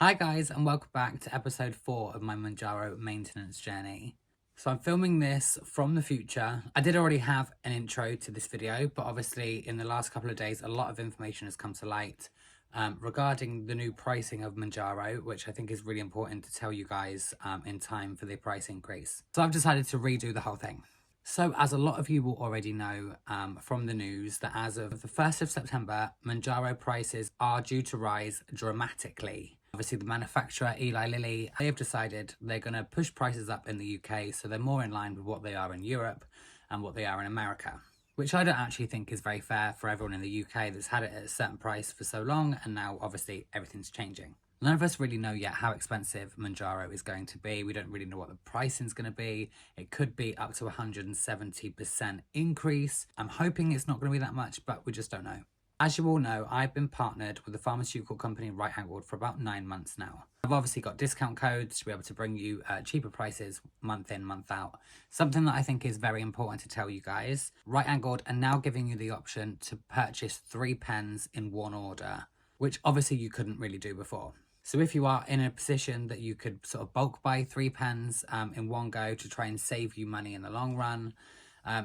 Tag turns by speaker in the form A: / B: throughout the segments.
A: Hi guys, and welcome back to episode 4 of my Mounjaro maintenance journey. So I'm filming this from the future. I did already have an intro to this video, but obviously in the last couple of days a lot of information has come to light regarding the new pricing of Mounjaro, which I think is really important to tell you guys in time for the price increase. So I've decided to redo the whole thing. So as a lot of you will already know from the news, that as of the 1st of September, Mounjaro prices are due to rise dramatically. Obviously, the manufacturer, Eli Lilly, they have decided they're going to push prices up in the UK, so they're more in line with what they are in Europe and what they are in America, which I don't actually think is very fair for everyone in the UK that's had it at a certain price for so long, and now obviously everything's changing. None of us really know yet how expensive Mounjaro is going to be. We don't really know what the pricing is going to be. It could be up to 170% increase. I'm hoping it's not going to be that much, but we just don't know. As you all know, I've been partnered with the pharmaceutical company Right Angled for about 9 months now. I've obviously got discount codes to be able to bring you cheaper prices month in, month out. Something that I think is very important to tell you guys. Right Angled are now giving you the option to purchase 3 pens in one order, which obviously you couldn't really do before. So if you are in a position that you could sort of bulk buy 3 pens in one go to try and save you money in the long run,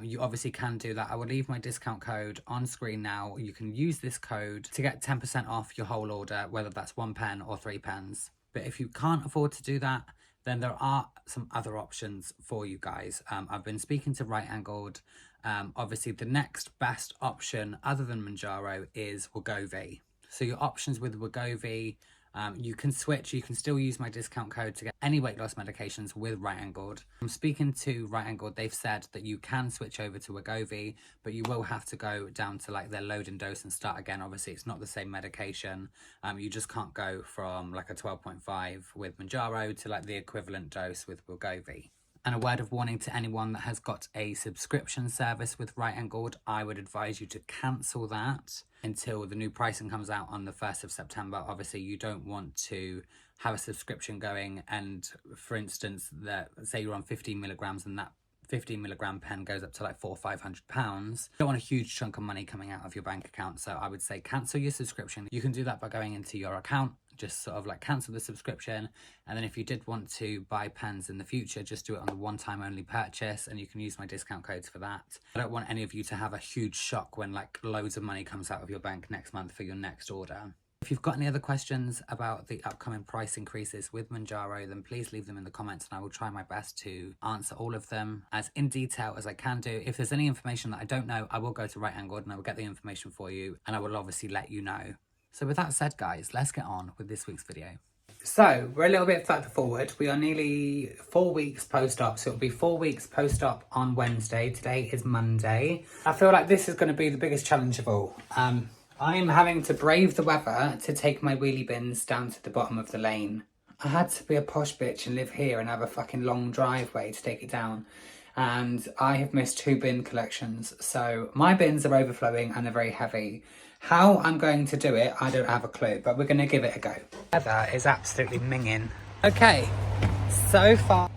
A: you obviously can do that. I will leave my discount code on screen now. You can use this code to get 10% off your whole order, whether that's 1 pen or 3 pens. But if you can't afford to do that, then there are some other options for you guys. I've been speaking to Right Angled. Obviously, the next best option other than Mounjaro is Wegovy. So your options with Wegovy, you can switch. You can still use my discount code to get any weight loss medications with Right Angled. I'm speaking to Right Angled. They've said that you can switch over to Wegovy, but you will have to go down to like their loading dose and start again. Obviously, it's not the same medication. You just can't go from like a 12.5 with Mounjaro to like the equivalent dose with Wegovy. And a word of warning to anyone that has got a subscription service with Right Angled, I would advise you to cancel that until the new pricing comes out on the 1st of September. Obviously, you don't want to have a subscription going and, for instance, say you're on 15 milligrams and that 15 milligram pen goes up to like £400 or £500. You don't want a huge chunk of money coming out of your bank account. So I would say cancel your subscription. You can do that by going into your account, just sort of like cancel the subscription. And then if you did want to buy pens in the future, just do it on the one-time only purchase, and you can use my discount codes for that. I don't want any of you to have a huge shock when like loads of money comes out of your bank next month for your next order. If you've got any other questions about the upcoming price increases with Mounjaro, then please leave them in the comments and I will try my best to answer all of them as in detail as I can do. If there's any information that I don't know, I will go to Right Angled and I will get the information for you, and I will obviously let you know. So with that said, guys, let's get on with this week's video. So we're a little bit further forward. We are nearly 4 weeks post-op. So it'll be 4 weeks post-op on Wednesday. Today is Monday. I feel like this is going to be the biggest challenge of all. I'm having to brave the weather to take my wheelie bins down to the bottom of the lane. I had to be a posh bitch and live here and have a fucking long driveway to take it down. And I have missed 2 bin collections. So my bins are overflowing and they're very heavy. How I'm going to do it, I don't have a clue, but we're going to give it a go. Weather is absolutely minging. Okay, so far,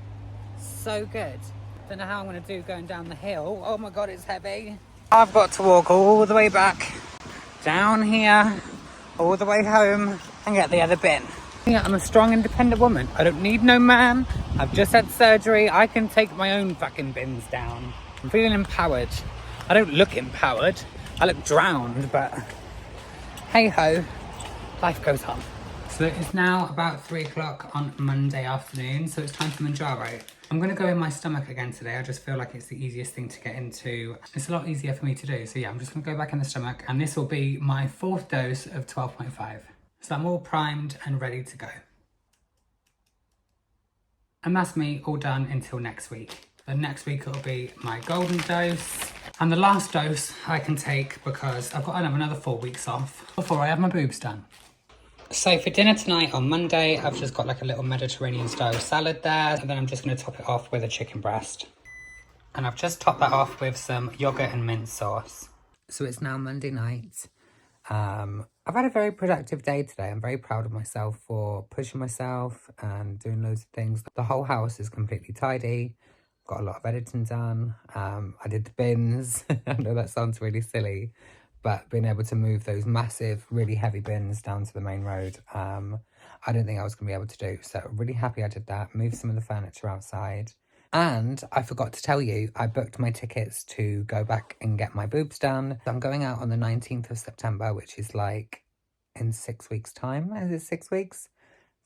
A: so good. Don't know how I'm going to do going down the hill. Oh my God, it's heavy. I've got to walk all the way back, down here, all the way home, and get the other bin. Yeah, I'm a strong, independent woman. I don't need no man. I've just had surgery. I can take my own fucking bins down. I'm feeling empowered. I don't look empowered. I look drowned, but hey ho, life goes on. So it's now about 3 o'clock on Monday afternoon, so it's time for Mounjaro. I'm going to go in my stomach again today. I just feel like it's the easiest thing to get into. It's a lot easier for me to do. So yeah, I'm just going to go back in the stomach, and this will be my 4th dose of 12.5. So I'm all primed and ready to go. And that's me all done until next week. Then next week it'll be my golden dose. And the last dose I can take because I've got another 4 weeks off before I have my boobs done. So for dinner tonight on Monday, I've just got like a little Mediterranean style salad there. And then I'm just going to top it off with a chicken breast. And I've just topped that off with some yogurt and mint sauce. So it's now Monday night. I've had a very productive day today. I'm very proud of myself for pushing myself and doing loads of things. The whole house is completely tidy. Got a lot of editing done. I did the bins. I know that sounds really silly, but being able to move those massive, really heavy bins down to the main road I didn't think I was going to be able to do. So really happy I did that. Moved some of the furniture outside. And I forgot to tell you, I booked my tickets to go back and get my boobs done. I'm going out on the 19th of September, which is like in 6 weeks' time. Is it 6 weeks?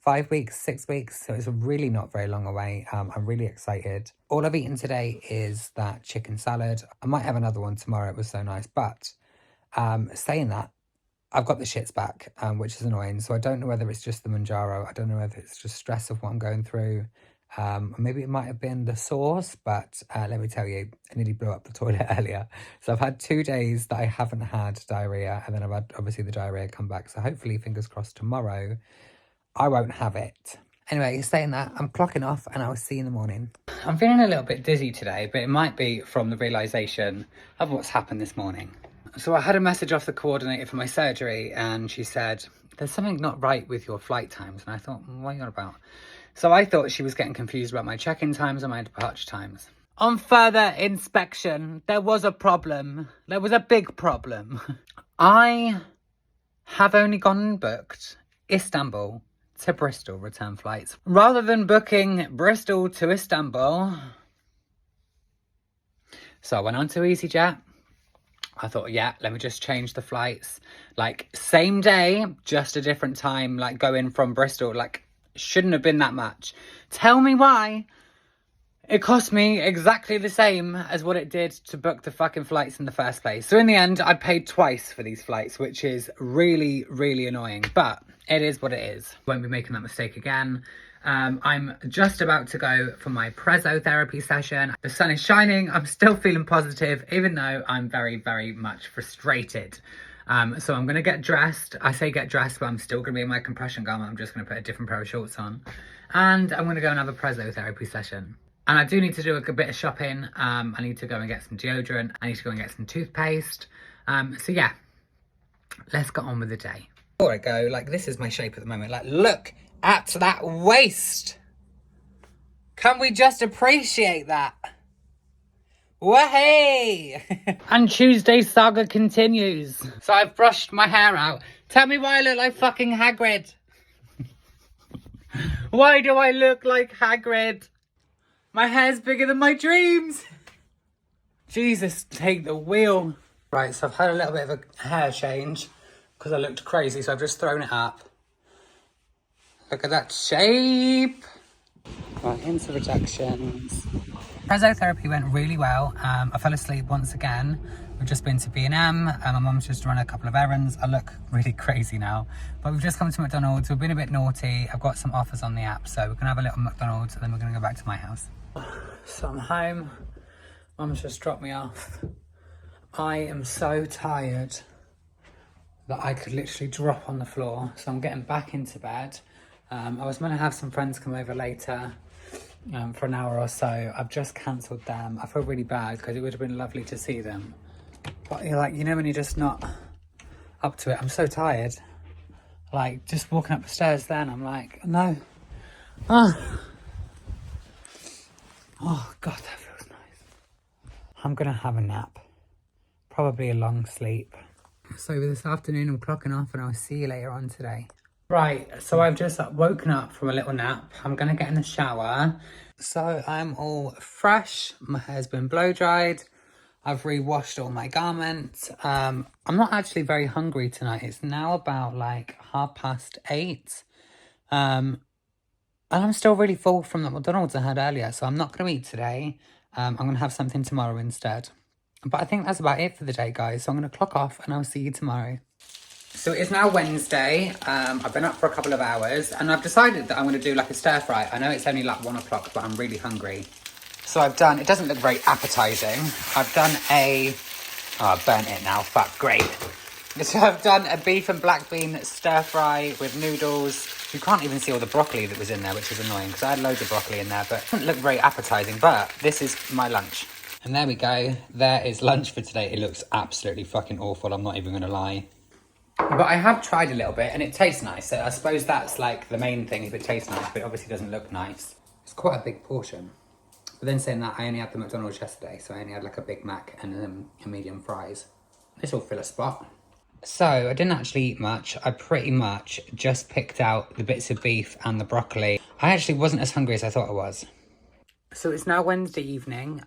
A: 5 weeks, 6 weeks. So it's really not very long away. I'm really excited. All I've eaten today is that chicken salad. I might have another one tomorrow. It was so nice. But saying that, I've got the shits back, which is annoying. So I don't know whether it's just the Mounjaro. I don't know whether it's just stress of what I'm going through. Maybe it might have been the sauce, but let me tell you, I nearly blew up the toilet earlier. So I've had 2 days that I haven't had diarrhea, and then I've had, obviously, the diarrhea come back. So hopefully, fingers crossed, tomorrow, I won't have it. Anyway, saying that, I'm clocking off, and I'll see you in the morning. I'm feeling a little bit dizzy today, but it might be from the realisation of what's happened this morning. So I had a message off the coordinator for my surgery, and she said, there's something not right with your flight times. And I thought, what are you on about? So I thought she was getting confused about my check-in times and my departure times. On further inspection, there was a problem. There was a big problem. I have only gone and booked Istanbul to Bristol return flights. Rather than booking Bristol to Istanbul. So I went on to EasyJet. I thought, yeah, let me just change the flights. Like, same day, just a different time, like, going from Bristol. Like, shouldn't have been that much. Tell me why. It cost me exactly the same as what it did to book the fucking flights in the first place. So in the end, I paid twice for these flights, which is really, really annoying. But it is what it is. Won't be making that mistake again. I'm just about to go for my prezzo therapy session. The sun is shining. I'm still feeling positive, even though I'm very, very much frustrated. So I'm going to get dressed. I say get dressed, but I'm still going to be in my compression garment. I'm just going to put a different pair of shorts on. And I'm going to go and have a prezzo therapy session. And I do need to do a bit of shopping. I need to go and get some deodorant. I need to go and get some toothpaste. So yeah, let's get on with the day. Before I go, like, this is my shape at the moment. Like, look at that waist. Can we just appreciate that? Wahey! And Tuesday's saga continues. So I've brushed my hair out. Tell me why I look like fucking Hagrid. Why do I look like Hagrid? My hair's bigger than my dreams. Jesus, take the wheel. Right, so I've had a little bit of a hair change because I looked crazy, so I've just thrown it up. Look at that shape. Right, into rejections. Prezzo therapy went really well. I fell asleep once again. We've just been to B&M. My mum's just run a couple of errands. I look really crazy now. But we've just come to McDonald's. We've been a bit naughty. I've got some offers on the app. So we're going to have a little McDonald's and then we're going to go back to my house. So I'm home. Mum's just dropped me off. I am so tired that I could literally drop on the floor. So I'm getting back into bed. I was meant to have some friends come over later for an hour or so. I've just cancelled them. I feel really bad because it would have been lovely to see them. But you're like, you know, when you're just not up to it. I'm so tired. Like, just walking up the stairs then, I'm like, no. Oh, God, that feels nice. I'm going to have a nap. Probably a long sleep. So this afternoon I'm clocking off and I'll see you later on today. Right, so I've just woken up from a little nap. I'm going to get in the shower. So I'm all fresh. My hair's been blow dried. I've re-washed all my garments. I'm not actually very hungry tonight. It's now about like 8:30. And I'm still really full from the McDonald's I had earlier. So I'm not going to eat today. I'm going to have something tomorrow instead. But I think that's about it for the day, guys. So I'm going to clock off and I'll see you tomorrow. So it's now Wednesday. I've been up for a couple of hours and I've decided that I'm going to do like a stir fry. I know it's only like 1 o'clock, but I'm really hungry. So I've done, it doesn't look very appetizing. I've done oh, I burnt it now, fuck, great. So I've done a beef and black bean stir fry with noodles. You can't even see all the broccoli that was in there, which is annoying because I had loads of broccoli in there, but it doesn't look very appetizing, but this is my lunch. And there we go. There is lunch for today. It looks absolutely fucking awful. I'm not even going to lie. But I have tried a little bit and it tastes nice. So I suppose that's like the main thing, if it tastes nice, but it obviously doesn't look nice. It's quite a big portion. But then saying that, I only had the McDonald's yesterday, so I only had like a Big Mac and a medium fries. This will fill a spot. So I didn't actually eat much. I pretty much just picked out the bits of beef and the broccoli. I actually wasn't as hungry as I thought I was. So it's now Wednesday evening.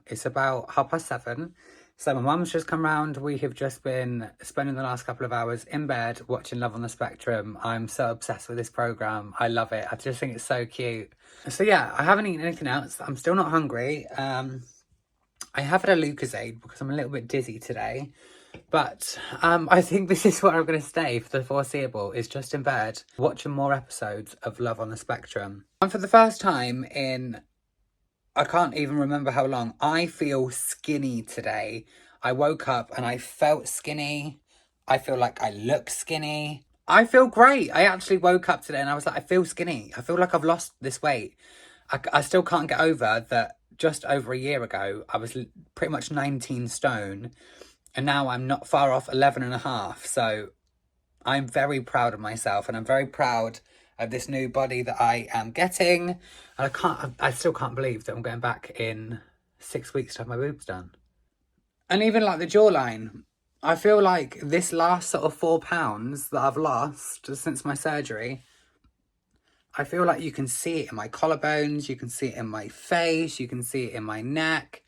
A: It's about 7:30. So my mum's just come round. We have just been spending the last couple of hours in bed watching Love on the Spectrum. I'm so obsessed with this programme. I love it. I just think it's so cute. So yeah, I haven't eaten anything else. I'm still not hungry. I have had a Lucozade because I'm a little bit dizzy today. But I think this is where I'm going to stay for the foreseeable, is just in bed, watching more episodes of Love on the Spectrum. And for the first time in, I can't even remember how long, I feel skinny today. I woke up and I felt skinny. I feel like I look skinny. I feel great. I actually woke up today and I was like, I feel skinny. I feel like I've lost this weight. I still can't get over that just over a year ago, I was pretty much 19 stone. And now I'm not far off 11 and a half. So I'm very proud of myself and I'm very proud of this new body that I am getting. And I still can't believe that I'm going back in 6 weeks to have my boobs done. And even like the jawline, I feel like this last sort of 4 pounds that I've lost since my surgery, I feel like you can see it in my collarbones, you can see it in my face, you can see it in my neck.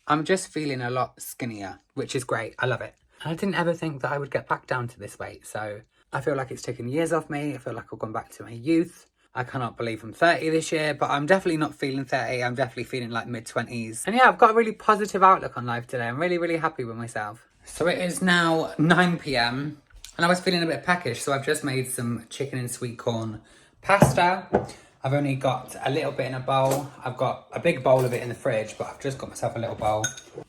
A: I'm just feeling a lot skinnier, which is great. I love it. I didn't ever think that I would get back down to this weight. So I feel like it's taken years off me. I feel like I've gone back to my youth. I cannot believe I'm 30 this year, but I'm definitely not feeling 30. I'm definitely feeling like mid-20s. And yeah, I've got a really positive outlook on life today. I'm really, really happy with myself. So it is now 9 p.m. and I was feeling a bit peckish. So I've just made some chicken and sweet corn pasta. I've only got a little bit in a bowl. I've got a big bowl of it in the fridge, but I've just got myself a little bowl.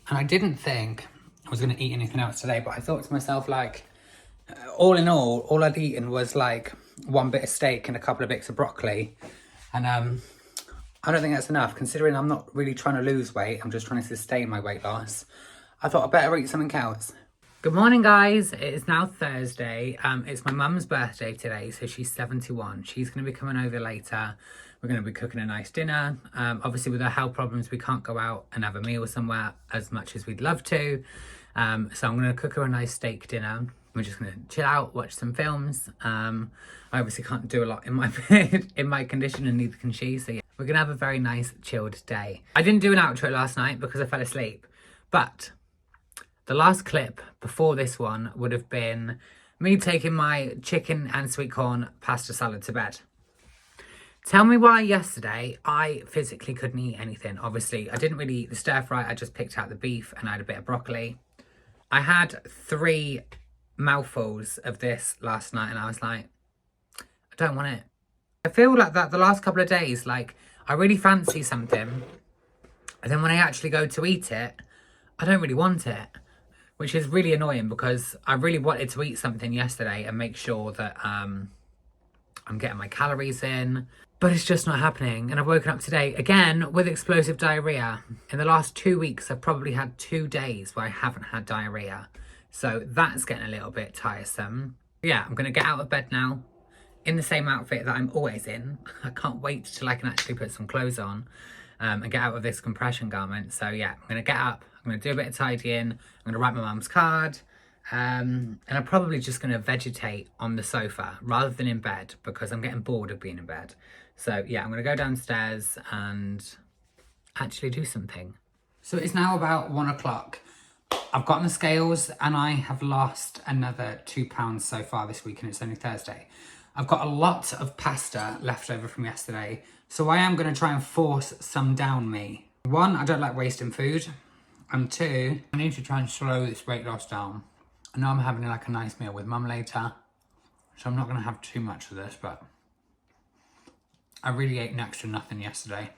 A: And I didn't think I was going to eat anything else today, but I thought to myself, like, all in all I'd eaten was like one bit of steak and a couple of bits of broccoli. And I don't think that's enough, considering I'm not really trying to lose weight. I'm just trying to sustain my weight loss. I thought I'd better eat something else. Good morning, guys. It is now Thursday. It's my mum's birthday today, so she's 71. She's going to be coming over later. We're going to be cooking a nice dinner. Obviously, with our health problems, we can't go out and have a meal somewhere as much as we'd love to. So I'm going to cook her a nice steak dinner. We're just going to chill out, watch some films. I obviously can't do a lot in my in my condition, and neither can she. So yeah, we're going to have a very nice, chilled day. I didn't do an outro last night because I fell asleep, but the last clip before this one would have been me taking my chicken and sweet corn pasta salad to bed. Tell me why yesterday I physically couldn't eat anything. Obviously, I didn't really eat the stir fry. I just picked out the beef and I had a bit of broccoli. I had 3 mouthfuls of this last night and I was like, I don't want it. I feel like that the last couple of days, like, I really fancy something. And then when I actually go to eat it, I don't really want it. Which is really annoying because I really wanted to eat something yesterday and make sure that I'm getting my calories in. But it's just not happening. And I've woken up today, again, with explosive diarrhea. In the last 2 weeks, I've probably had 2 days where I haven't had diarrhea. So that's getting a little bit tiresome. Yeah, I'm going to get out of bed now in the same outfit that I'm always in. I can't wait till I can actually put some clothes on and get out of this compression garment. So yeah, I'm going to get up. I'm going to do a bit of tidying. I'm going to write my mum's card. And I'm probably just going to vegetate on the sofa rather than in bed because I'm getting bored of being in bed. So yeah, I'm going to go downstairs and actually do something. So it's now about 1 o'clock. I've got on the scales and I have lost another 2 pounds so far this week, and it's only Thursday. I've got a lot of pasta left over from yesterday, so I am going to try and force some down me. 1, I don't like wasting food. And 2, I need to try and slow this weight loss down. I know I'm having like a nice meal with mum later, so I'm not going to have too much of this, but I really ate next to nothing yesterday.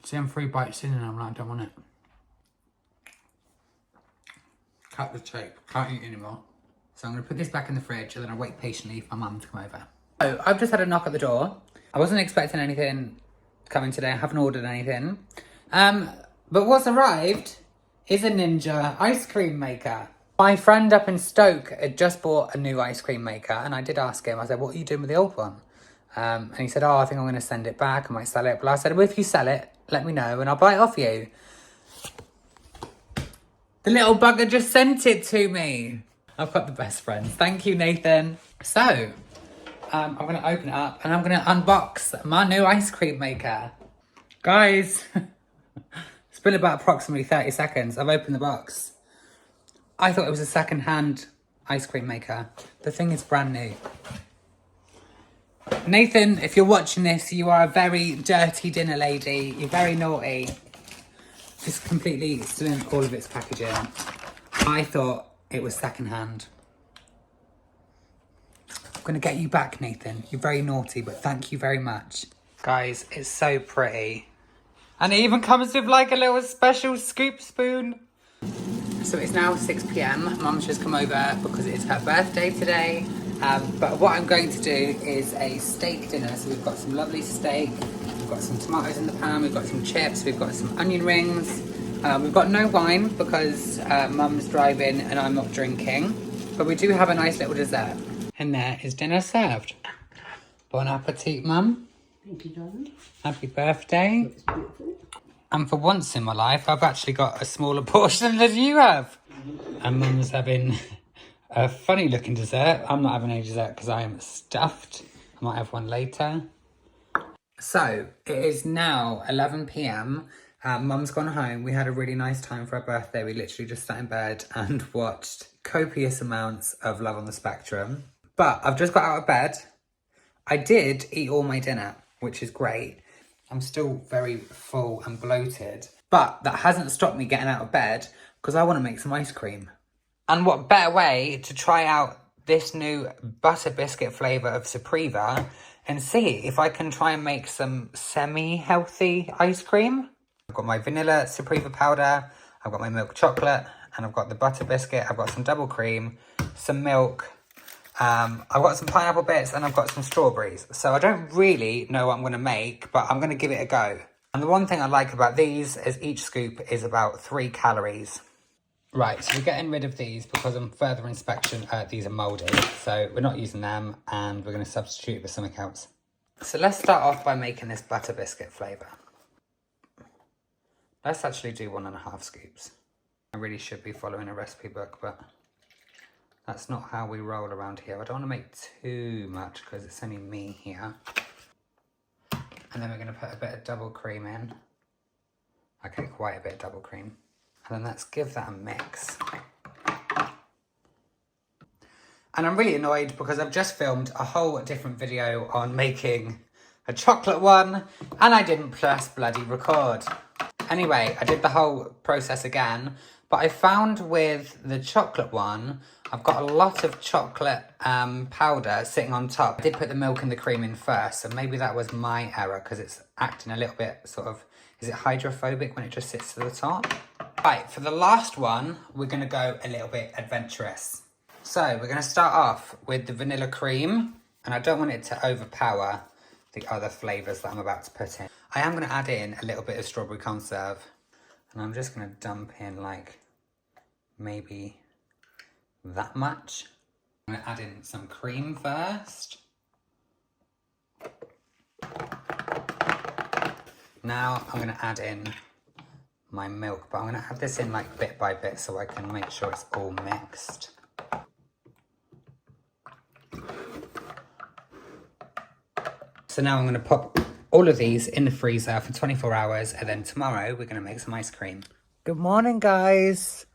A: See, I'm 3 bites in and I'm like, I don't want it. Cut the tape, can't eat anymore. So I'm going to put this back in the fridge and then I'll wait patiently for my mum to come over. So I've just had a knock at the door. I wasn't expecting anything coming today. I haven't ordered anything. But what's arrived is a Ninja ice cream maker. My friend up in Stoke had just bought a new ice cream maker and I did ask him, I said, what are you doing with the old one? And he said, oh, I think I'm going to send it back. I might sell it. But I said, well, if you sell it, let me know and I'll buy it off you. The little bugger just sent it to me. I've got the best friends. Thank you, Nathan. So, I'm going to open it up and I'm going to unbox my new ice cream maker. Guys, it's been about approximately 30 seconds. I've opened the box. I thought it was a second-hand ice cream maker. The thing is brand new. Nathan, if you're watching this, you are a very dirty dinner lady. You're very naughty. Just completely stealing all of its packaging. I thought it was second-hand. I'm going to get you back, Nathan. You're very naughty, but thank you very much. Guys, it's so pretty. And it even comes with like a little special scoop spoon. So it's now 6 p.m. Mum's just come over because it's her birthday today. But what I'm going to do is a steak dinner. So we've got some lovely steak. We've got some tomatoes in the pan. We've got some chips. We've got some onion rings. We've got no wine because Mum's driving and I'm not drinking. But we do have a nice little dessert. And there is dinner served. Bon appetit, Mum.
B: Thank you, darling.
A: Happy birthday.
B: Looks beautiful.
A: And for once in my life, I've actually got a smaller portion than you have. And Mum's having a funny looking dessert. I'm not having any dessert because I am stuffed. I might have one later. So, it is now 11 p.m. Mum's gone home. We had a really nice time for her birthday. We literally just sat in bed and watched copious amounts of Love on the Spectrum. But I've just got out of bed. I did eat all my dinner, which is great. I'm still very full and bloated. But that hasn't stopped me getting out of bed because I want to make some ice cream. And what better way to try out this new butter biscuit flavour of Supriva and see if I can try and make some semi-healthy ice cream. I've got my vanilla Supriva powder, I've got my milk chocolate, and I've got the butter biscuit, I've got some double cream, some milk, I've got some pineapple bits, and I've got some strawberries. So I don't really know what I'm going to make, but I'm going to give it a go. And the one thing I like about these is each scoop is about 3 calories. Right, so we're getting rid of these because on further inspection, these are mouldy. So we're not using them and we're going to substitute with something else. So let's start off by making this butter biscuit flavour. Let's actually do 1.5 scoops. I really should be following a recipe book, but that's not how we roll around here. I don't want to make too much because it's only me here. And then we're going to put a bit of double cream in. Okay, quite a bit of double cream. And then let's give that a mix. And I'm really annoyed because I've just filmed a whole different video on making a chocolate one and I didn't press bloody record. Anyway, I did the whole process again, but I found with the chocolate one, I've got a lot of chocolate powder sitting on top. I did put the milk and the cream in first, so maybe that was my error because it's acting a little bit sort of, is it hydrophobic when it just sits to the top? Right, for the last one, we're going to go a little bit adventurous. So we're going to start off with the vanilla cream, and I don't want it to overpower the other flavours that I'm about to put in. I am going to add in a little bit of strawberry conserve, and I'm just going to dump in like maybe that much. I'm going to add in some cream first. Now I'm going to add in my milk, but I'm going to add this in like bit by bit so I can make sure it's all mixed. So now I'm going to pop all of these in the freezer for 24 hours and then tomorrow we're going to make some ice cream. Good morning, guys.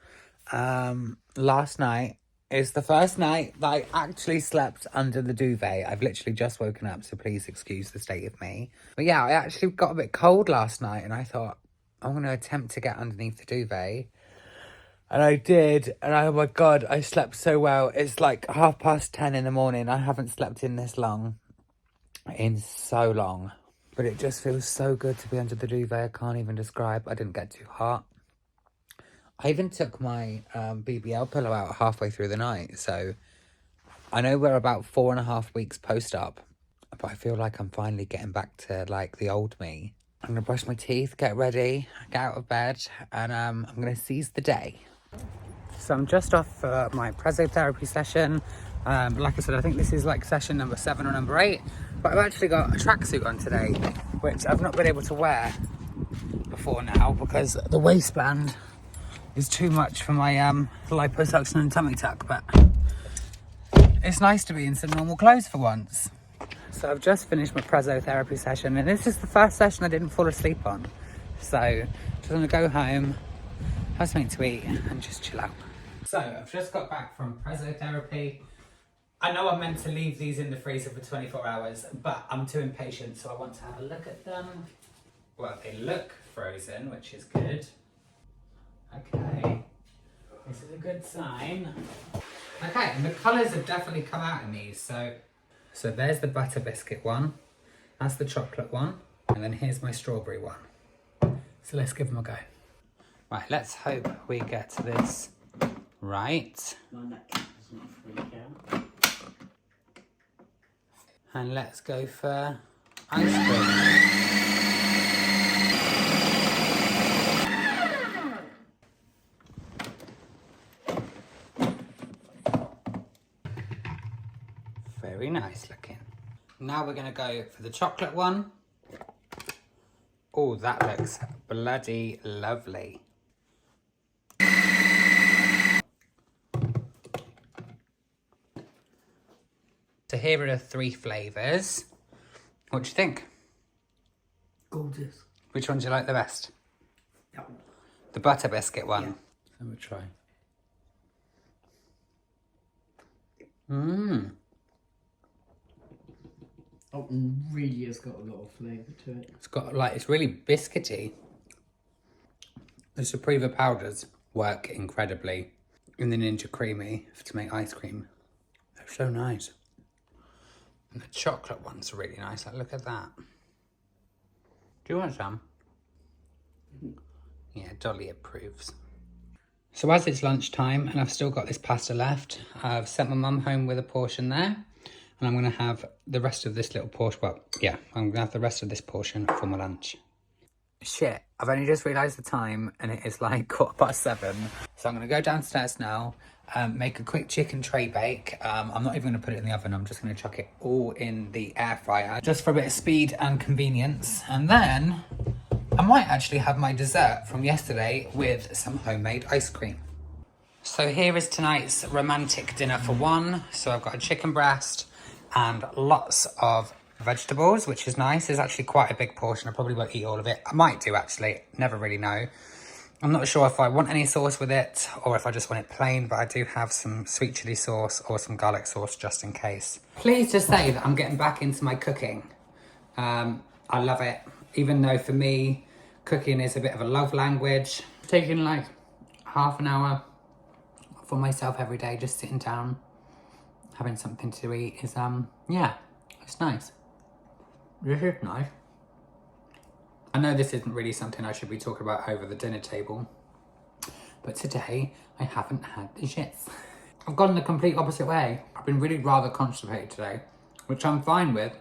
A: Last night is the first night that I actually slept under the duvet. I've literally just woken up, so please excuse the state of me. But yeah, I actually got a bit cold last night and I thought, I'm going to attempt to get underneath the duvet. And I did. And oh my God, I slept so well. It's like 10:30 in the morning. I haven't slept in this long. In so long. But it just feels so good to be under the duvet. I can't even describe. I didn't get too hot. I even took my BBL pillow out halfway through the night. So I know we're about 4.5 weeks post-op. But I feel like I'm finally getting back to like the old me. I'm going to brush my teeth, get ready, get out of bed, and I'm going to seize the day. So I'm just off my presotherapy session. Like I said, I think this is like session number 7 or number 8. But I've actually got a tracksuit on today, which I've not been able to wear before now because the waistband is too much for my liposuction and tummy tuck, but it's nice to be in some normal clothes for once. So I've just finished my preso therapy session, and this is the first session I didn't fall asleep on. So just gonna go home, have something to eat, and just chill out. So I've just got back from preso therapy. I know I'm meant to leave these in the freezer for 24 hours, but I'm too impatient, so I want to have a look at them. Well, they look frozen, which is good. Okay, this is a good sign. Okay, and the colours have definitely come out in these, so there's the butter biscuit one, that's the chocolate one, and then here's my strawberry one. So let's give them a go. Right, let's hope we get this right. And let's go for ice cream. Very nice looking. Now we're gonna go for the chocolate one. Oh, that looks bloody lovely. So here are the 3 flavours. What do you think?
B: Gorgeous.
A: Which one do you like the best?
B: That one.
A: The butter biscuit one.
B: Yeah.
A: So we'll try. Mmm.
B: Oh, really has got a lot of flavour to it.
A: It's got like, it's really biscuity. The Supriva powders work incredibly in the Ninja Creamy to make ice cream. They're so nice. And the chocolate one's really nice. Like, look at that. Do you want some? Yeah, Dolly approves. So as it's lunchtime and I've still got this pasta left, I've sent my mum home with a portion there. And I'm going to have the rest of this little portion. Well, yeah, I'm going to have the rest of this portion for my lunch. Shit, I've only just realised the time and it is like 7:15. So I'm going to go downstairs now, make a quick chicken tray bake. I'm not even going to put it in the oven. I'm just going to chuck it all in the air fryer just for a bit of speed and convenience. And then I might actually have my dessert from yesterday with some homemade ice cream. So here is tonight's romantic dinner for one. So I've got a chicken breast and lots of vegetables, which is nice. It's actually quite a big portion. I probably won't eat all of it. I might do, actually. Never really know. I'm not sure if I want any sauce with it or if I just want it plain, but I do have some sweet chili sauce or some garlic sauce just in case. Please just say that I'm getting back into my cooking. I love it. Even though for me, cooking is a bit of a love language. Taking like half an hour for myself every day, just sitting down, having something to eat is, yeah, it's nice. This is nice. I know this isn't really something I should be talking about over the dinner table, but today I haven't had the shits. I've gone the complete opposite way. I've been really rather constipated today, which I'm fine with.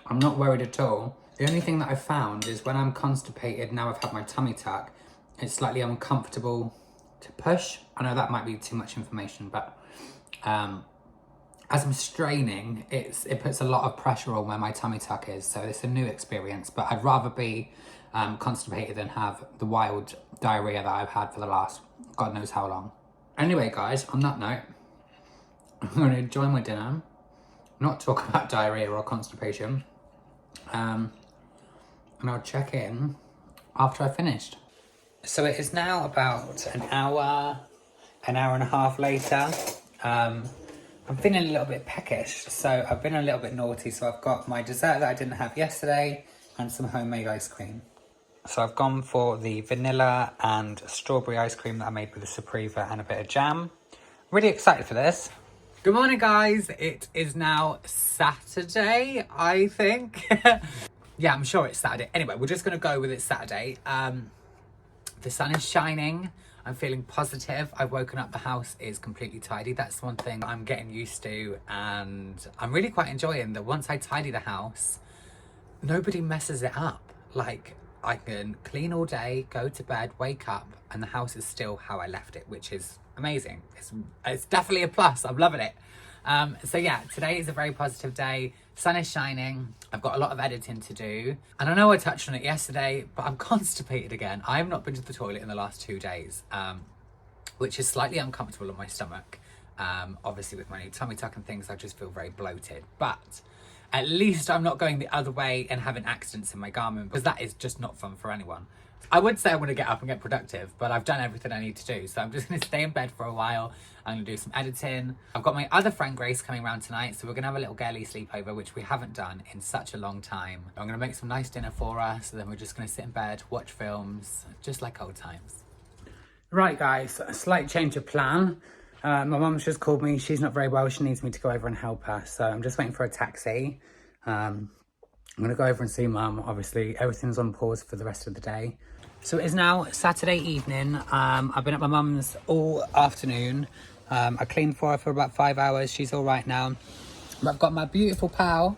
A: I'm not worried at all. The only thing that I've found is when I'm constipated, now I've had my tummy tuck, it's slightly uncomfortable to push. I know that might be too much information, but as I'm straining, it puts a lot of pressure on where my tummy tuck is, so it's a new experience, but I'd rather be constipated than have the wild diarrhea that I've had for the last God knows how long. Anyway, guys, on that note, I'm going to enjoy my dinner, not talk about diarrhea or constipation, and I'll check in after I've finished. So it is now about an hour and a half later. I'm feeling a little bit peckish, so I've been a little bit naughty. So I've got my dessert that I didn't have yesterday and some homemade ice cream. So I've gone for the vanilla and strawberry ice cream that I made with the Supriva and a bit of jam. Really excited for this. Good morning, guys. It is now Saturday, I think. Yeah, I'm sure it's Saturday. Anyway, we're just going to go with it Saturday. The sun is shining. I'm feeling positive. I've woken up, the house is completely tidy. That's one thing I'm getting used to, and I'm really quite enjoying that once I tidy the house, nobody messes it up. Like, I can clean all day, go to bed, wake up, and the house is still how I left it, which is amazing. It's definitely a plus. I'm loving it. So yeah, today is a very positive day. Sun is shining. I've got a lot of editing to do. And I know I touched on it yesterday, but I'm constipated again. I have not been to the toilet in the last 2 days. which is slightly uncomfortable on my stomach. Obviously with my new tummy tuck and things, I just feel very bloated, but at least I'm not going the other way and having accidents in my garment, because that is just not fun for anyone. I would say I want to get up and get productive, but I've done everything I need to do, so I'm just going to stay in bed for a while. I'm going to do some editing. I've got my other friend Grace coming around tonight, so we're going to have a little girly sleepover, which we haven't done in such a long time. I'm going to make some nice dinner for us, so then we're just going to sit in bed, watch films, just like old times. Right guys, a slight change of plan. My mum's just called me. She's not very well. She needs me to go over and help her. So I'm just waiting for a taxi. I'm going to go over and see mum. Obviously, everything's on pause for the rest of the day. So it is now Saturday evening. I've been at my mum's all afternoon. I cleaned for her for about 5 hours. She's all right now. But I've got my beautiful pal,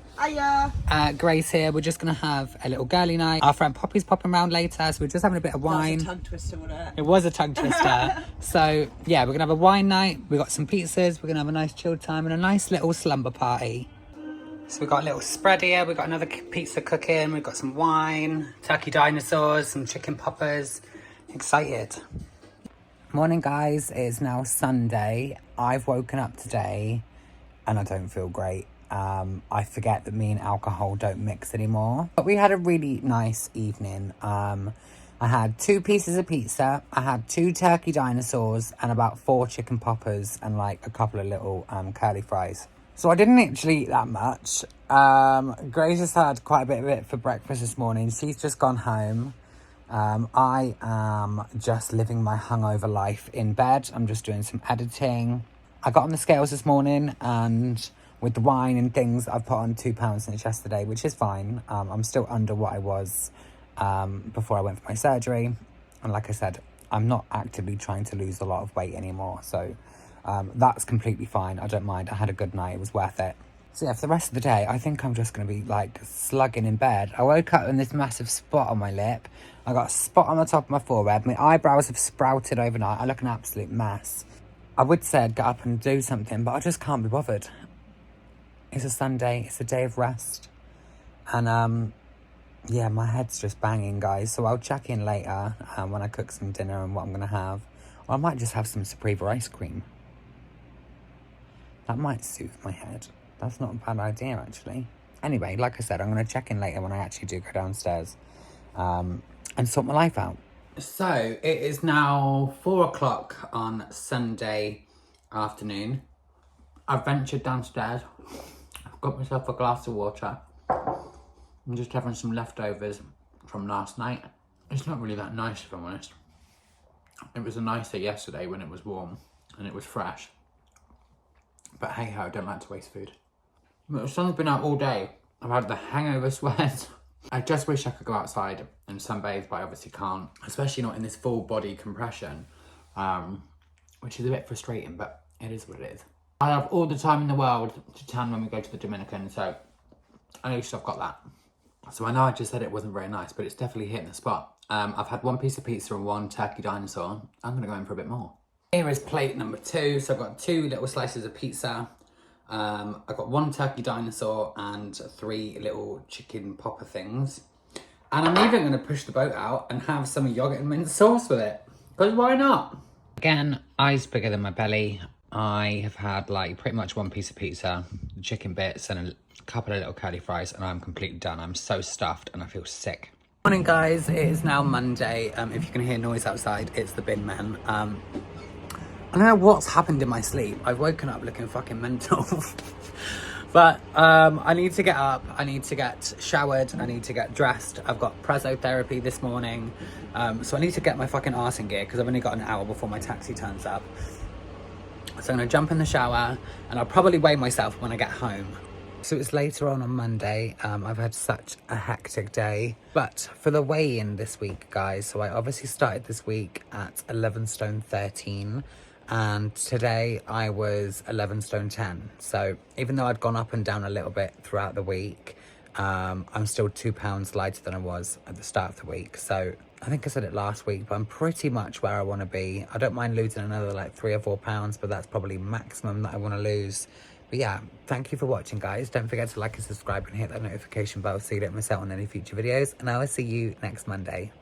A: Grace here. We're just going to have a little girly night. Our friend Poppy's popping around later, so we're just having a bit of wine.
C: That was a tongue twister, wasn't it?
A: It was a tongue twister. So, yeah, we're going to have a wine night. We've got some pizzas. We're going to have a nice chilled time and a nice little slumber party. So we've got a little spread here. We've got another pizza cooking. We've got some wine, turkey dinosaurs, some chicken poppers. Excited. Morning, guys. It is now Sunday. I've woken up today and I don't feel great. I forget that me and alcohol don't mix anymore. But we had a really nice evening. I had 2 pieces of pizza, I had 2 turkey dinosaurs and about 4 chicken poppers and like a couple of little curly fries. So I didn't actually eat that much. Grace has had quite a bit of it for breakfast this morning. She's just gone home. I am just living my hungover life in bed. I'm just doing some editing. I got on the scales this morning, and with the wine and things, I've put on 2 pounds since yesterday, which is fine. I'm still under what I was before I went for my surgery. And like I said, I'm not actively trying to lose a lot of weight anymore. So that's completely fine. I don't mind. I had a good night. It was worth it. So yeah, for the rest of the day, I think I'm just going to be like slugging in bed. I woke up with this massive spot on my lip. I got a spot on the top of my forehead. My eyebrows have sprouted overnight. I look an absolute mess. I would say I'd get up and do something, but I just can't be bothered. It's a Sunday. It's a day of rest. And yeah, my head's just banging, guys. So I'll check in later when I cook some dinner and what I'm going to have. Or I might just have some Supriva ice cream. That might soothe my head. That's not a bad idea, actually. Anyway, like I said, I'm going to check in later when I actually do go downstairs and sort my life out. So, it is now 4 o'clock on Sunday afternoon. I've ventured downstairs. I've got myself a glass of water. I'm just having some leftovers from last night. It's not really that nice, if I'm honest. It was nicer yesterday when it was warm and it was fresh. But hey ho, I don't like to waste food. But the sun's been out all day. I've had the hangover sweat. I just wish I could go outside and sunbathe, but I obviously can't. Especially not in this full body compression, which is a bit frustrating, but it is what it is. I have all the time in the world to tan when we go to the Dominican, so at least I've got that. So I know I just said it wasn't very nice, but it's definitely hitting the spot. I've had 1 piece of pizza and 1 turkey dinosaur. I'm gonna go in for a bit more. Here is plate number 2. So I've got 2 little slices of pizza. I've got 1 turkey dinosaur and 3 little chicken popper things. And I'm even going to push the boat out and have some yoghurt and mint sauce with it. Because why not? Again, eyes bigger than my belly. I have had like pretty much 1 piece of pizza, chicken bits and a couple of little curly fries, and I'm completely done. I'm so stuffed and I feel sick. Morning guys, it is now Monday. If you can hear noise outside, it's the bin men. I don't know what's happened in my sleep. I've woken up looking fucking mental. But I need to get up. I need to get showered. I need to get dressed. I've got preso therapy this morning. So I need to get my fucking arse in gear because I've only got an hour before my taxi turns up. So I'm going to jump in the shower and I'll probably weigh myself when I get home. So it's later on Monday. I've had such a hectic day. But for the weigh-in this week, guys, so I obviously started this week at 11 stone 13. And today I was 11 stone 10. So even though I'd gone up and down a little bit throughout the week, I'm still 2 pounds lighter than I was at the start of the week. So I think I said it last week, but I'm pretty much where I want to be. I don't mind losing another like 3 or 4 pounds, but that's probably maximum that I want to lose. But yeah, thank you for watching, guys. Don't forget to like and subscribe and hit that notification bell so you don't miss out on any future videos. And I will see you next Monday.